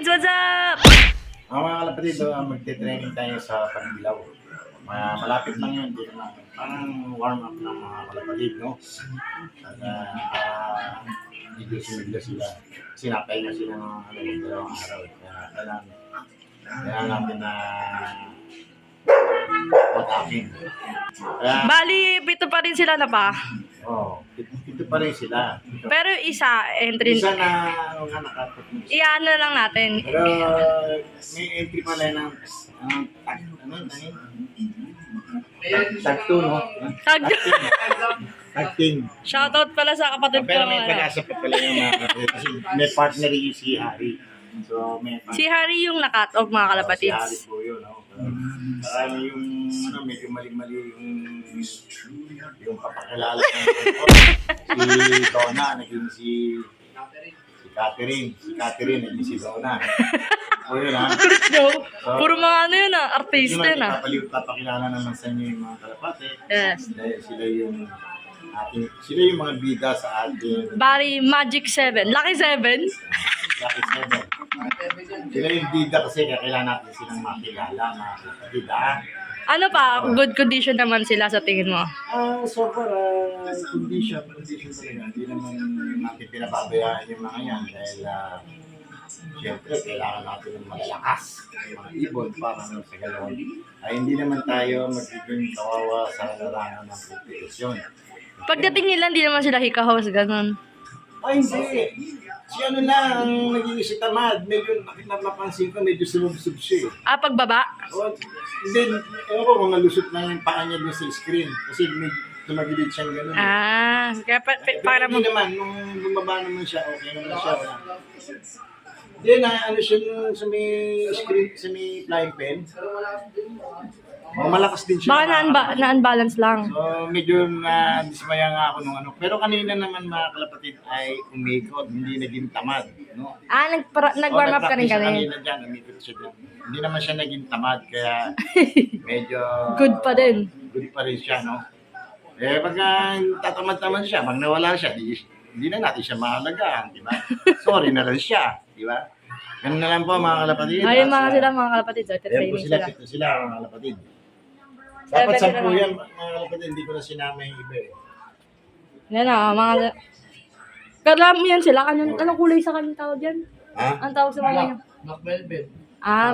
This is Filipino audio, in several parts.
what's up? Mga kalapatid, magte-training tayo sa Pagbilaw. Malapit lang yun, dito lang. Parang warm up ng mga kalapatid, no? At medyo sumigla sila. Sinapay na sila ng dalawang araw. Kaya natin na pag-aking. Bali, pito pa rin sila na pa. Ito pa rin sila. Pero isa, entry. Isa na nakapot. Iano lang natin. Pero may entry pala ng tag-2, no? Tag-team. Shoutout pala sa kapatid ko. Pero may pag-asa pa pala yung mga kapatid. Kasi may partner yung si Harry. So, may partner. Si Harry yung nakat-off mga Si Harry kalapatids. po yun, no? Marami yung, medyo mali-mali yung papakilala ng si Donna, naging si Catherine. Si Catherine, naging si Donna. O yun, ha? No? Puro mga ano yun artista Yun, na. papakilala naman sa inyo yung mga kalapate. Yes. Dahil sila yung mga bida sa ating Bali, Magic 7. Lucky 7. Lucky 7. Sila yung bida kasi kailangan natin silang makilala, mga kapatid, ha? Ano pa, good condition naman sila sa tingin mo? So far, condition talaga. Hindi naman natin pinababayaan yung mga yan dahil siyempre kailangan natin ng malalakas, yung mga ibon para sa ganoon. Ay hindi naman tayo magiging kawawa sa larangan ng kompetisyon. Pagdating nila, hindi naman sila hikahos, ganun. Ay hindi. Si ano lang, ang naging si Tamad, medyo napapansin ko, medyo sumubsub siya eh. Pagbaba? O, then, ewan ko kung nalusot na yung paa niya doon sa screen. Kasi may tumagilid siyang gano'n. Kaya para mo... Hindi naman, nung bumaba naman siya, okay naman siya. Then, ano siya sa may screen, sa may flying pen. Malakas din siya. Baka na-unbalance lang. So, medyo dismaya nga ako nung ano. Pero kanina naman mga kalapatid ay umikot, hindi naging tamad. No? Nag-warm up ka rin kami. Kanina dyan, umikot siya dyan. Hindi naman siya naging tamad, kaya medyo... Good pa din. Good pa rin siya, no? Eh, pag tatamad-tamad siya, pag nawala siya, hindi na natin siya mahalagaan, di ba? Sorry na lang siya, di ba? Ganun na lang po mga kalapatid. Ayun mga kalapatid. So, Ayan po training sila, sila. pito sila mga kalapatid. Dapat Seven 10 sila yan, mga kalapatid, hindi ko na sinama yung iba eh. Yan na, mga... Kalam yan sila. Anong kulay sa kanyang tawag yan? Ha? Ang tawag sa mga yan? Black velvet.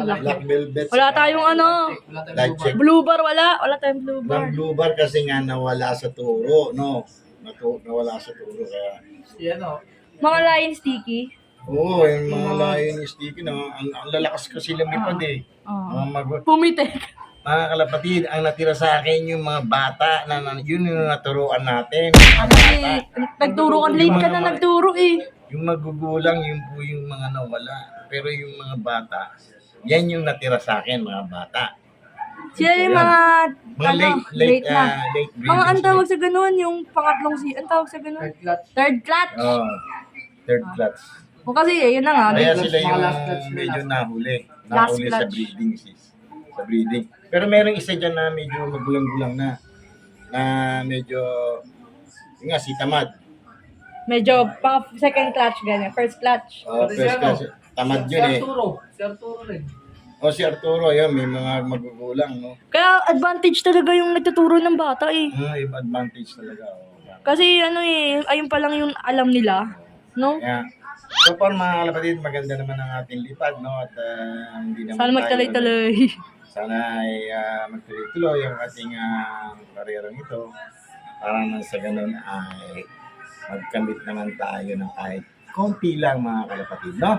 Black. Black velvet. Wala tayong ano. Wala tayong Light check. Blue bar, wala. Wala tayong blue bar. Ng blue bar kasi nga nawala sa turo, no? Nawala sa turo, kaya... Yan o. Mga lion sticky. Oo, yung mga layo ni Sticky, no? Ang lalakas kasi lumipad eh. Pumitik. Mga kalapatid, ang natira sa akin yung mga bata yun yung naturuan natin. Kasi nagturo ka, late ka na nagturo eh. Yung magugulang, yun po yung mga nawala. Pero yung mga bata, yan yung natira sa akin, mga bata. Sila yung mga Late na. breeding. Mga ang tawag sa ganun, yung pangatlong ang tawag sa ganun? Third clutch. Third clutch. Third clutch. O kasi yun na nga. Kaya clutch, sila mga yung last clutch medyo nila. nahuli. Last Nahuli sa clutch. breeding, sis. Sa breeding. Pero merong isa dyan na medyo magulang-gulang na medyo, yun nga, si Tamad. Medyo pang second clutch ganyan. First clutch. First class. Tamad Si yun eh. Arturo. Si Arturo rin. Si Arturo, yun, may mga magugulang, no? Kaya advantage talaga yung nagtuturo ng bata eh. Yung advantage talaga. Kasi ano eh, ayun pa lang yung alam nila. No? Kaya, so far mga kalapatid, maganda naman ang ating lipad, no? At hindi naman Sana tayo- magtuloy-tuloy. Sana ay magtuloy-tuloy ang ating karerang ito para nang sa ganun ay magkamit naman tayo ng kahit konti lang mga kalapatid, no?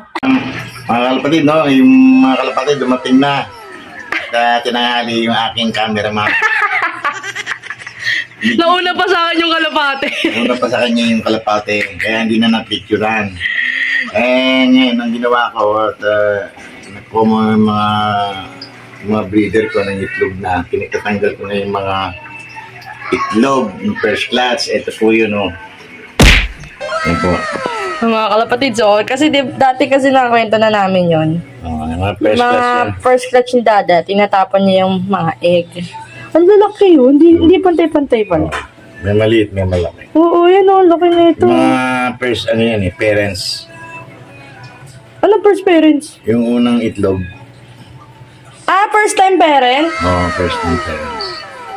Mga kalapatid, no? Yung mga kalapatid dumating na at tinanghali yung aking cameraman. Nauna pa sa akin yung kalapate. Nauna pa sa kanya yung kalapate, kaya hindi na napicturan. Ngayon, ang ginawa ko at nakuha mo yung mga breeder ko ng itlog na kinikatanggal ko na yung mga itlog ng first class. Ito po yun, oh. Yan po. Mga kalapatid, so, kasi dati kasi nakakwento na namin yon. Yung mga first class yan. Mga first clutch ni Dada, tinatapon niya yung mga egg. Ang lalaki yun, hindi pantay-pantay pala. May maliit, may malaki. Oo, yan o, laki na ito. Mga first, ano yan eh, parents. Ano first parents? Yung unang itlog. Ah, first time parent? Oo, first time parents.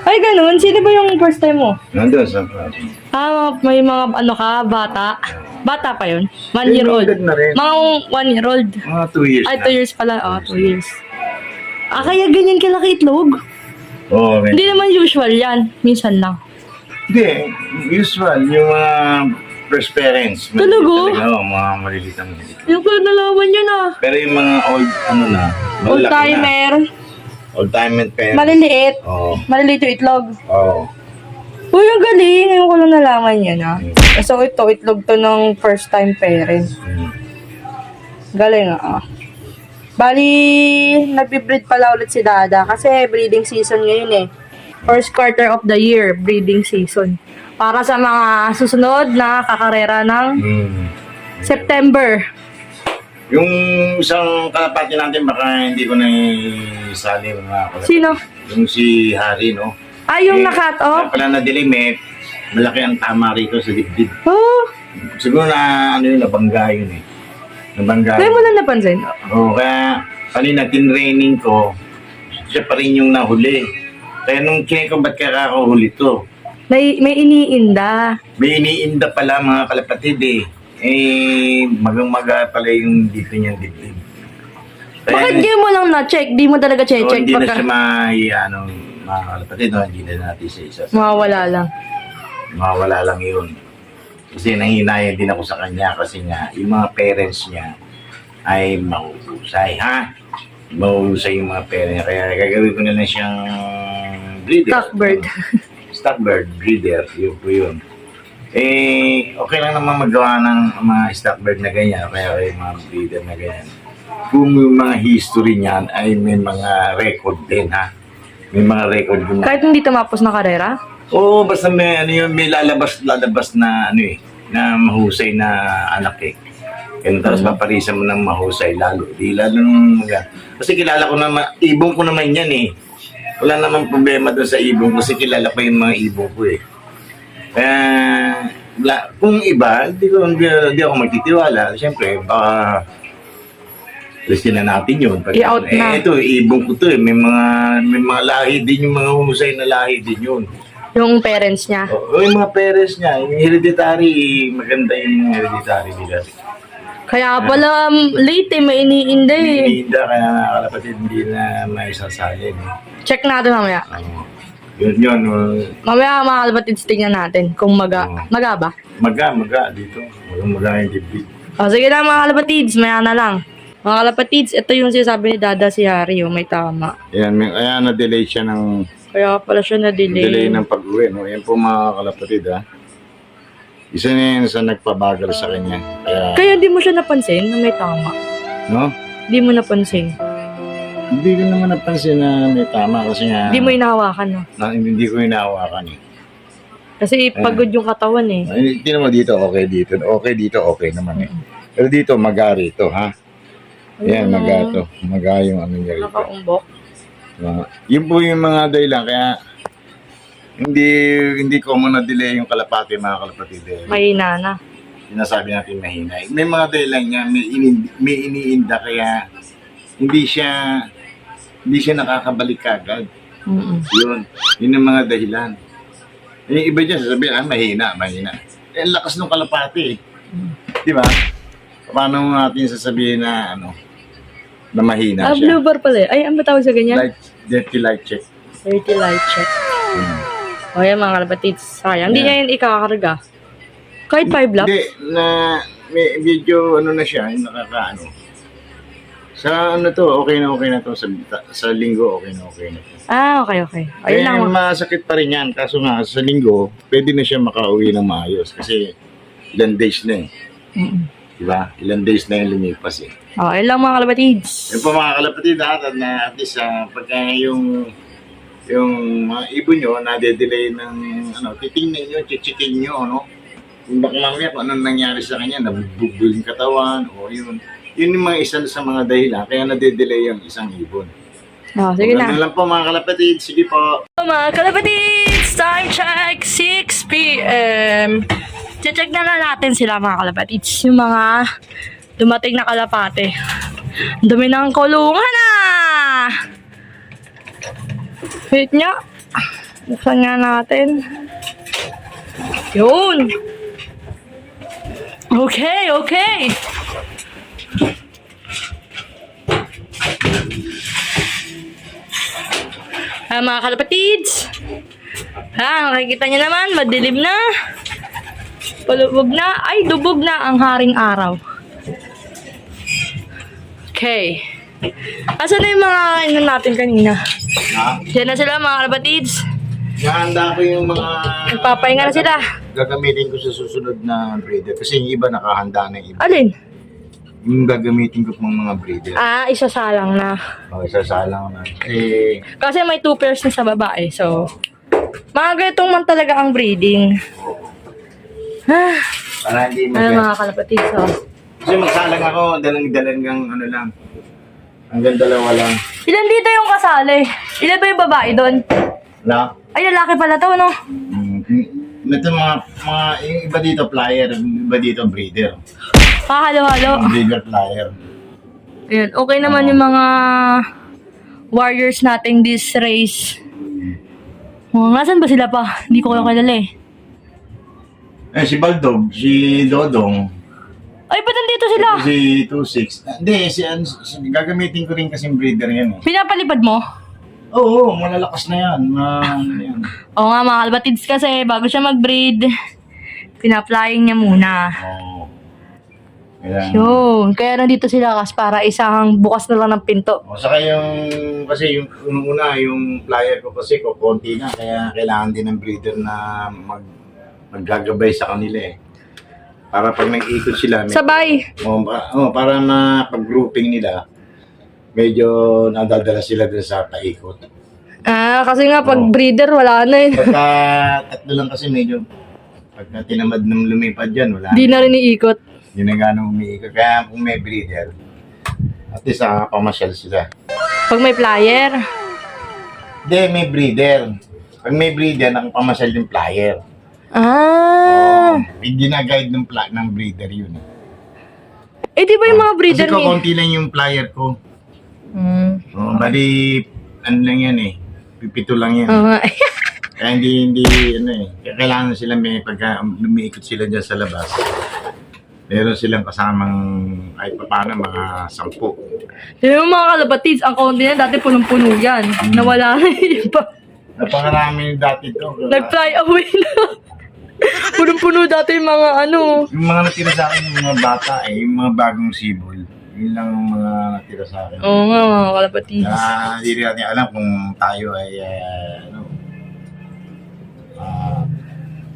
Ay, ganun. Sino ba yung first time mo? Nandun sa province. Ah, may mga ano ka, bata. Bata pa yun? 1 year old. Na rin. Mga 1 year old. Mga 2 years Ay, na. 2 years pala. Oh, 2 years. Ah, kaya ganyan kalaki itlog? Oo, Hindi naman usual yan. Minsan lang. Hindi, usual. Yung mga first parents. Talaga? Oo, mga maliliit ang itlog. Yung pala nalaman yun ah. Pero yung mga old, ano na, Old malaki na. timer. Old timer parents. Maliliit. Oo. Maliliit yung itlog. Oo. Uy, ang galing. Ngayon ko lang nalaman yan ah. So ito, itlog to ng first time parent. Mm. Galing ah. Bali, nagbe-breed pala ulit si Dada kasi breeding season ngayon eh. First quarter of the year, breeding season. Para sa mga susunod na kakarera ng Mm. September. Yung isang kalapati natin, baka hindi ko na isali mga kalapati. Sino? Yung si Harry, no? Ah, yung na-cut off? Pala na dilimit, malaki ang tama rito sa dibdib. Oh, Siguro na, ano yun, nabangga yun eh. Nabangga. kaya mo lang napansin. Oo, kaya kanina tinraining ko, siya pa rin yung nahuli. Kaya nung check ko, ba't kaya kakahuli to? May iniinda. May iniinda pala mga kalapatid eh. Magang-maga pala yung dito niyang dibdib. Bakit di mo lang na-check? Di mo talaga check hindi na pagka siya mga kalapatid, no? Hindi na natin sa isa. mawawala lang. Mawala lang yun. Kasi nanghinayang din ako sa kanya kasi nga, yung mga parents niya ay mahusay, ha? Mahusay yung mga parents niya. Kaya gagawin ko na lang siyang breeder. Stockbird. Stockbird breeder, yun po yun. Okay lang naman magawa ng mga stockbird na ganyan, kaya yung mga breeder na ganyan. Kung yung mga history niyan ay may mga record din, ha? May mga record din. Kahit hindi tumapos na karera? Oo, basta may, may lalabas na, na mahusay na anak eh. Kaya tapos paparisan mo ng mahusay, lalo nung kasi kilala ko naman, ibong ko naman yan eh. Wala namang problema doon sa ibong kasi kilala ko yung mga ibong ko eh. Kaya, kung iba, hindi ako magtitiwala. Siyempre, baka listin na natin yun. I-out na. Ito, ibong ko to eh. May mga lahi din yung mga husay na lahi din yun. Yung parents niya. O yung mga parents niya, yung hereditary, maganda yung hereditary nila. Kaya pala late eh, may iniinda eh. Hindi kaya kalapatid hindi na may sasalin. Check natin mamaya. Yun. Mamaya mga kalapatids, tingnan natin kung maga ba? Maga dito. Maga yung dibdib. O sige na mga kalapatids, maya na lang. Mga kalapatids, ito yung sinasabi ni Dada si Harry, may tama. Yan, kaya na-delay siya ng Kaya pala siya delay na-delay. ng pag-uwi. No? Yan po mga kalapatid ha. Isa na yan sa nagpabagal sa kanya. Kaya di mo siya napansin na may tama. No? Di mo napansin. Hindi ko naman napansin na may tama kasi nga Di mo inahawakan, no? hindi ko hinahawakan eh. Kasi pagod yung katawan eh. Ay, hindi naman dito, okay dito. Okay dito, okay naman eh. Pero dito, maga rito, ha? Yan, maga to. Maga yung ano niya rito. Nakaumbok. Yun po yung mga dahilan. Kaya, hindi common na delay yung kalapati, mga kalapatid. Mahina na. Sinasabi natin mahina. May mga dahilan niya, may iniinda kaya hindi siya nakakabalik agad. Yun ang mga dahilan. Yung iba dyan, sasabihin, mahina. Ang lakas ng kalapati. Di ba? Paano natin sasabihin na, na mahina siya? Blue bar pala eh. Ay, ano ba tawag sa ganyan? Dirty light check. Dirty light check. O yan mga kalapatids. Sayang. Hindi niya yun ikakarga. Kahit 5 laps? Hindi, may video, na siya, yung sa okay na to. Sa linggo, okay na to. Ah, okay. Ayun lang. Masakit pa rin yan. Kaso nga, sa linggo, pwede na siya makauwi ng maayos. Kasi, ilang days na eh. Diba? Ilang days na yung lumipas eh. Oh, ayun lang mga kalapatids. Yung pa mga kalapatid, na at least, pagka yung mga ibon nyo, nade-delay ng, titingnan nyo, chichikin nyo, Kung baka mamaya kung anong nangyari sa kanya, nabugbog yung katawan, o yun. Yun yung mga isa sa mga dahilan, kaya nade-delay yung isang ibon. Oh, sige na. Ganun lang po mga kalapatid, sige po. Mga kalapatids, time check, 6 p.m. Check na lang natin sila mga kalapatids. Yung mga Dumating na kalapate. Ang dami ng kulungan na! Wait nga. Buksan nga natin. Yun. Okay, okay. Mga kalapatids. Nakikita niyo naman, madilim na. Palubog na. Ay, dubog na ang haring araw. Okay. Asan na yung mga kainan natin kanina? Ha? Diyan na sila mga kalapatids. Nahanda ko yung mga... Nagpapahinga na sila. Gagamitin ko sa susunod na breeder. Kasi yung iba nakahanda na yung iba. Alin? Yung gagamitin ko pang mga breeder. Isasalang na. Isasalang na. Eh, Kasi may 2 pairs na sa babae. So, mga ganitong man talaga ang breeding. para hindi Ay, mga kalapatids. So. Kasi magsalang ako, dalang-dalang ano lang. Hanggang 2 lang. Ilan dito yung kasali? Ilan ba yung babae doon? Na? Ay, lalaki pala to, no? Ito yung iba dito flyer, yung iba dito breeder. Halo-halo. Breeder flyer. Ayan, okay naman yung mga warriors nating this race. Nasaan ba sila pa? Hindi ko kayo kilala eh. Si Baldog, si Dodong, Ay, ba't nandito sila? si 26. Hindi, gagamitin ko rin kasing breeder yan eh. Pinapalipad mo? Oo, malalakas na yan. Yan. Oo nga, mga kalapatids kasi bago siya mag-breed, pina-flying niya muna. Oo. Kaya, Yun. Kaya nandito sila kasi para isang bukas na lang ng pinto. saka kasi yung unang-una, yung flyer ko kasi konti na, kaya kailangan din ng breeder na maggagabay sa kanila eh. Para pag nag-ikot sila, Sabay. para mapag-grouping nila, medyo nadadala sila dun sa paikot. Kasi nga pag breeder, wala na eh. Pagka 3 lang kasi medyo, pagka tinamad ng lumipad dyan, wala Di na rin iikot. Hindi na gano'ng umiikot. Kaya kung may breeder, at least pamasyal sila. Pag may flyer. Hindi, may breeder. Pag may breeder, nakapamasyal yung flyer. May ginaguide ng breeder yun. Di ba yung mga breeder Kasi konti lang yung flyer ko. Bali, ano lang yan eh. 7 lang yan. Kaya hindi, Kaya kailangan sila pagka lumiikot sila dyan sa labas. Meron silang kasamang, ay paano, mga 10. Yung mga kalapatids, ang konti na dati punong-puno yan. Nawala na yung iba. Napakarami dati to. Nag-fly away na. Punong-puno dati yung mga Yung mga natira sa akin, yung mga bata yung mga bagong sibol. Yun lang ang mga natira sa akin. Oo nga, mga kalapatids. Hindi rin natin alam kung tayo ay,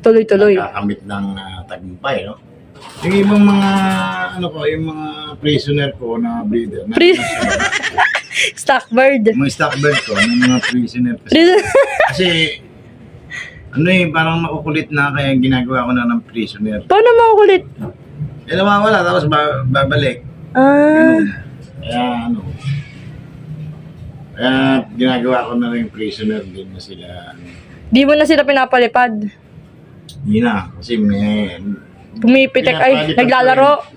Tuloy-tuloy. kakamit ng tagumpay, no? Yung ibang mga, yung mga prisoner ko na breeder. Stockbird. Mga stockbird ko, yung mga prisoner. Kasi parang makukulit na kaya ginagawa ko na ng prisoner. Paano makukulit? Nawawala, tapos babalik. Kaya kaya ginagawa ko na rin prisoner din na sila. Di mo na sila pinapalipad. Hindi na, kasi may... Pumipitek, naglalaro.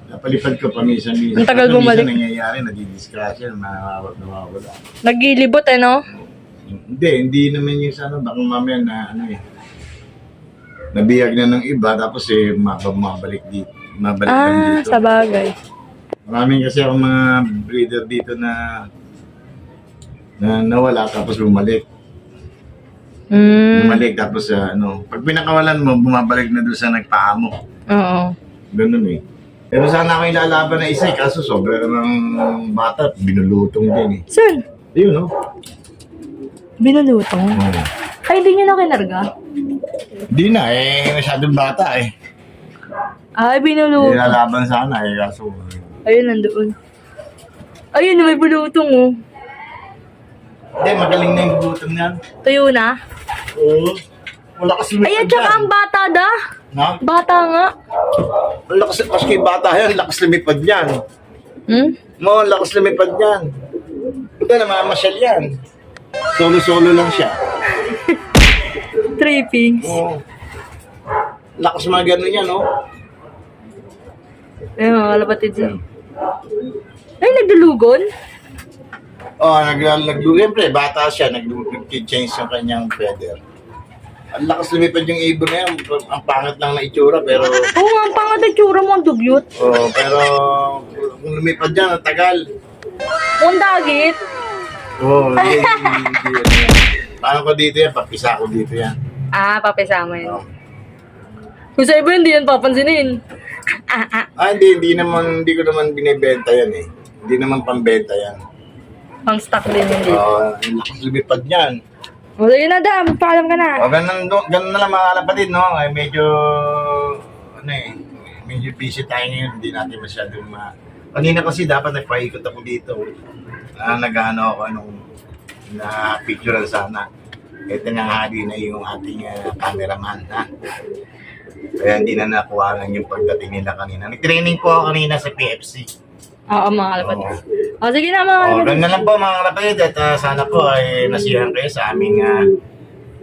Napalipad ko paminsan-minsan. Ang tagal bumalik. Minsan nangyayari, nadidisgrasya, nawawala. Nagilibot no? Hindi naman yung sana, baka mamaya na nabiyag na ng iba, tapos mabalik dito. Mabalik lang dito. Sa bagay. Maraming kasi ako mga breeder dito na nawala, tapos bumalik. Bumalik, tapos pag pinakawalan mo, bumabalik na doon sa nagpaamo. Oo. Ganun eh. Pero sana ako ilalaban na isa kaso sobra ng bata, binulutong din eh. Saan? Ayun, no? Binulutong? Ay, hindi nyo na kinarga? Hindi na masyadong bata eh. Ay, binulutong. Ilalaban sana kaso... Ayun, nandoon. Ayun, may bulutong Hindi, magaling na yung bulutong niyan. Tuyo na? Oo. Wala kasi lumipad Ay, at saka ang bata da. Bata nga. Ang lakas, kasi bata yan, lakas lumipad yan. Lakas lumipad yan. Ito, namamasyal yan. Solo-solo lang siya. Trippings. Oo. Lakas mga gano'n yan, no? Ayun, mga kalapatid siya. Ay, nagdulugon? Oh, siyempre, bata siya, nag-change yung kanyang feather. Ang lakas lumipad yung ibon na yan. Ang pangit lang na itsura, pero... Oo nga, ang pangat ang tsura mo, ang dugyot. Oh, pero kung lumipad yan, ang tagal. Ang dagit. Oh, hindi. Paano ko dito yan? Papisa ko dito yan. Ah, papisama yun. Oh. Kung sa iba, hindi yan papansinin. Hindi ko naman binibenta yan eh. Hindi naman pambenta yan. Pang stock din hindi. Ang lakas lumipad yan. O, sige na, Dam. Paalam ka na. O, ganun na lang mga kalapatid, no? Ay, medyo busy tayo ngayon. Hindi natin masyadong Kanina kasi dapat nagpaikot ako dito. Nag-ano ako na picture sana. Ito na nga din na yung ating cameraman, ha? Kaya hindi na nakuha lang yung pagdating nila kanina. Nag-training po ako kanina sa PFC. Oo, mga kalapatid. O, sige na, mga kalapatid. Ganun na lang po mga kalapatid at sana po ay nasiyahan kayo sa aming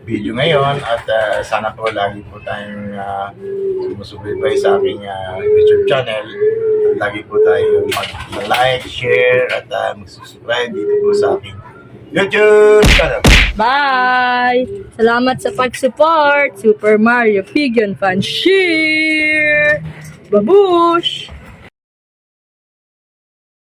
video ngayon at sana po lagi po tayong sumusubaybay sa aking YouTube channel at lagi po tayo mag-like, share at mag-subscribe dito po sa aking YouTube channel. Bye! Salamat sa pag-support. Super Mario Pigeon Fan Share! Babush!